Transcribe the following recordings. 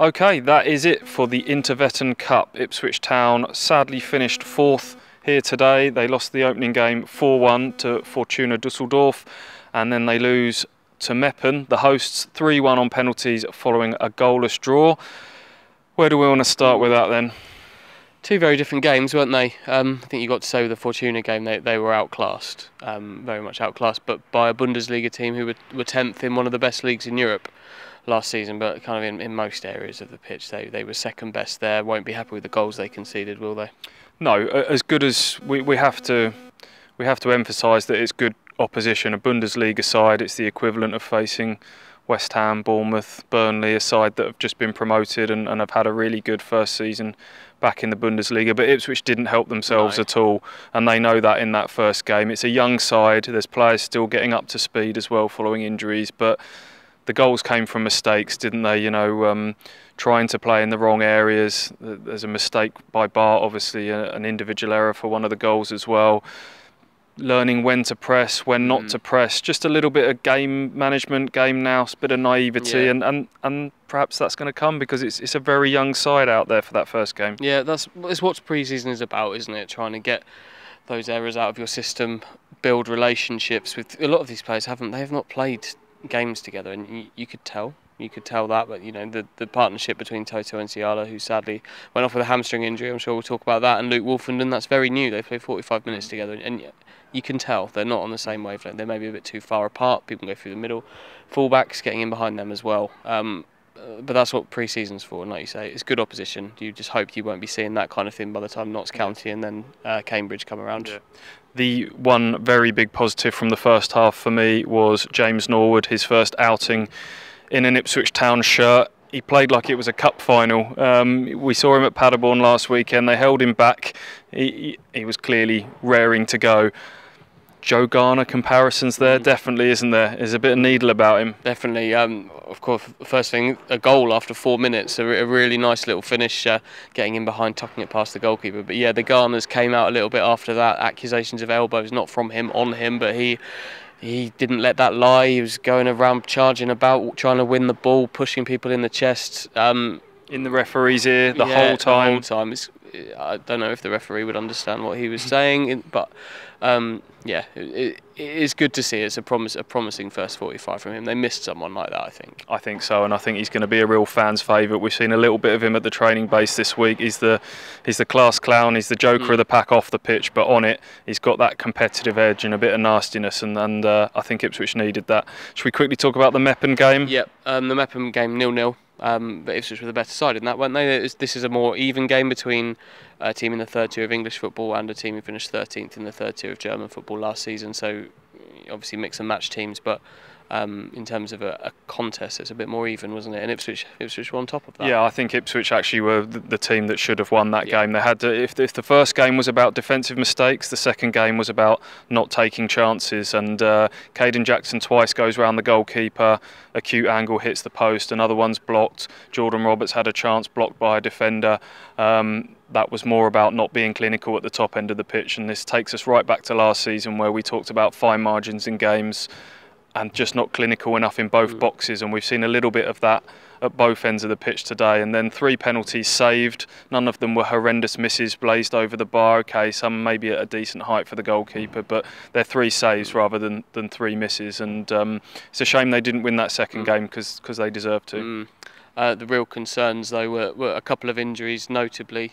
Okay, that is it for the Interwetten Cup. Ipswich Town sadly finished 4th here today. They lost the opening game 4-1 to Fortuna Düsseldorf, and then they lose to Meppen, the hosts, 3-1 on penalties following a goalless draw. Where do we want to start with that then? Two very different games, weren't they? I think you got to say with the Fortuna game they were outclassed, very much outclassed, but by a Bundesliga team who were 10th in one of the best leagues in Europe last season, but kind of in most areas of the pitch they were second best there. Won't be happy with the goals they conceded, will they? No, as good as we have to emphasise that it's good opposition. A Bundesliga side, it's the equivalent of facing West Ham, Bournemouth, Burnley, a side that have just been promoted and have had a really good first season back in the Bundesliga. But Ipswich didn't help themselves at all, and they know that in that first game. It's a young side, there's players still getting up to speed as well following injuries, but the goals came from mistakes, didn't they? Trying to play in the wrong areas. There's a mistake by Bart, obviously, an individual error for one of the goals as well. Learning when to press, when not to press. Just a little bit of game management, game nous, a bit of naivety, and perhaps that's going to come because it's a very young side out there for that first game. Yeah, it's what pre-season is about, isn't it? Trying to get those errors out of your system, build relationships with a lot of these players. They have not played games together, and you could tell that. But the partnership between Toto and Ciala, who sadly went off with a hamstring injury, I'm sure we'll talk about that, and Luke Wolfenden, that's very new. They played 45 minutes together, and you can tell they're not on the same wavelength. They may be a bit too far apart. People go through the middle, fullbacks getting in behind them as well. But that's what pre-season's for, and like you say, it's good opposition. You just hope you won't be seeing that kind of thing by the time Notts County and then Cambridge come around. Yeah. The one very big positive from the first half for me was James Norwood, his first outing in an Ipswich Town shirt. He played like it was a cup final. We saw him at Paderborn last weekend. They held him back. He was clearly raring to go. Joe Garner comparisons there, definitely, isn't there? There's a bit of needle about him. Definitely. Of course, first thing, a goal after 4 minutes, a really nice little finish, getting in behind, tucking it past the goalkeeper. But yeah, the Garners came out a little bit after that. Accusations of elbows, not from him, on him, but he didn't let that lie. He was going around, charging about, trying to win the ball, pushing people in the chest. In the referee's ear the whole time. I don't know if the referee would understand what he was saying, but it is good to see. It's a promising first 45 from him. They missed someone like that, I think. I think so, and I think he's going to be a real fan's favourite. We've seen a little bit of him at the training base this week. He's the class clown. He's the joker of the pack off the pitch, but on it, he's got that competitive edge and a bit of nastiness, and I think Ipswich needed that. Should we quickly talk about the Meppen game? Yep, the Meppen game 0-0. But Ipswich were the better side in that, weren't they? This is a more even game between a team in the third tier of English football and a team who finished 13th in the third tier of German football last season. So obviously mix and match teams, but in terms of a contest, it's a bit more even, wasn't it? And Ipswich were on top of that. Yeah, I think Ipswich actually were the team that should have won that game. They had to, if the first game was about defensive mistakes, the second game was about not taking chances. And Caden Jackson twice goes round the goalkeeper, acute angle hits the post, another one's blocked. Jordan Roberts had a chance blocked by a defender. That was more about not being clinical at the top end of the pitch, and this takes us right back to last season where we talked about fine margins in games and just not clinical enough in both boxes, and we've seen a little bit of that at both ends of the pitch today. And then 3 penalties saved, none of them were horrendous misses blazed over the bar. Okay, some maybe at a decent height for the goalkeeper, but they're 3 saves rather than 3 misses, and it's a shame they didn't win that second game because they deserved to. The real concerns, though, were a couple of injuries, notably,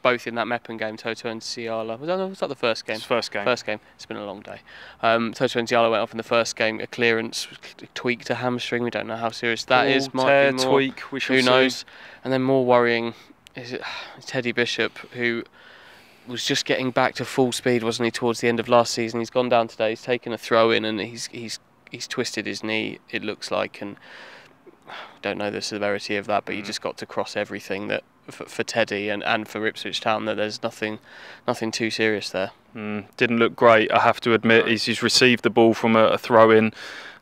both in that Meppen game, Toto and Ciala. Was that the first game? First game. First game. It's been a long day. Toto and Ciala went off in the first game, a clearance, tweaked a hamstring. We don't know how serious that is. Tear, tweak, we shall see. Who knows? And then more worrying is Teddy Bishop, who was just getting back to full speed, wasn't he, towards the end of last season. He's gone down today, he's taken a throw in, and he's twisted his knee, it looks like, and don't know the severity of that, but you just got to cross everything that for Teddy and for Ipswich Town that there's nothing too serious there. Didn't look great, I have to admit. He's received the ball from a throw-in,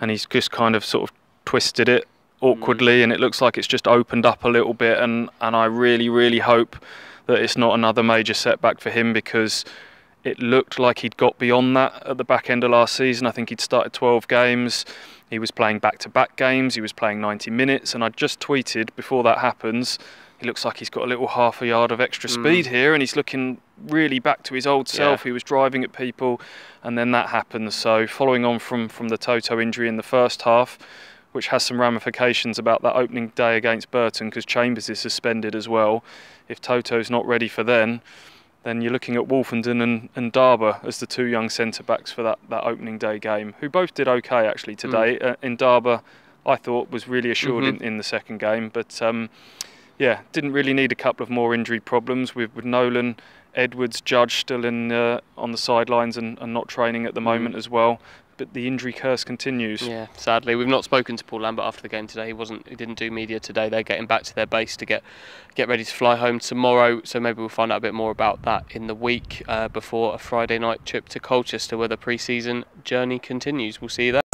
and he's just kind of sort of twisted it awkwardly, and it looks like it's just opened up a little bit, and I really hope that it's not another major setback for him, because it looked like he'd got beyond that at the back end of last season. I think he'd started 12 games. He was playing back-to-back games. He was playing 90 minutes. And I just tweeted before that happens, he looks like he's got a little half a yard of extra speed here, and he's looking really back to his old self. He was driving at people, and then that happens. So following on from the Toto injury in the first half, which has some ramifications about that opening day against Burton, because Chambers is suspended as well. If Toto's not ready for then you're looking at Wolfenden and Darber as the two young centre-backs for that opening day game, who both did okay actually today. In Darber, I thought was really assured in the second game, but yeah, didn't really need a couple of more injury problems with Nolan, Edwards, Judge still in on the sidelines and not training at the moment as well. But the injury curse continues. Yeah, sadly, we've not spoken to Paul Lambert after the game today. He didn't do media today. They're getting back to their base to get ready to fly home tomorrow. So maybe we'll find out a bit more about that in the week before a Friday night trip to Colchester, where the pre-season journey continues. We'll see you there.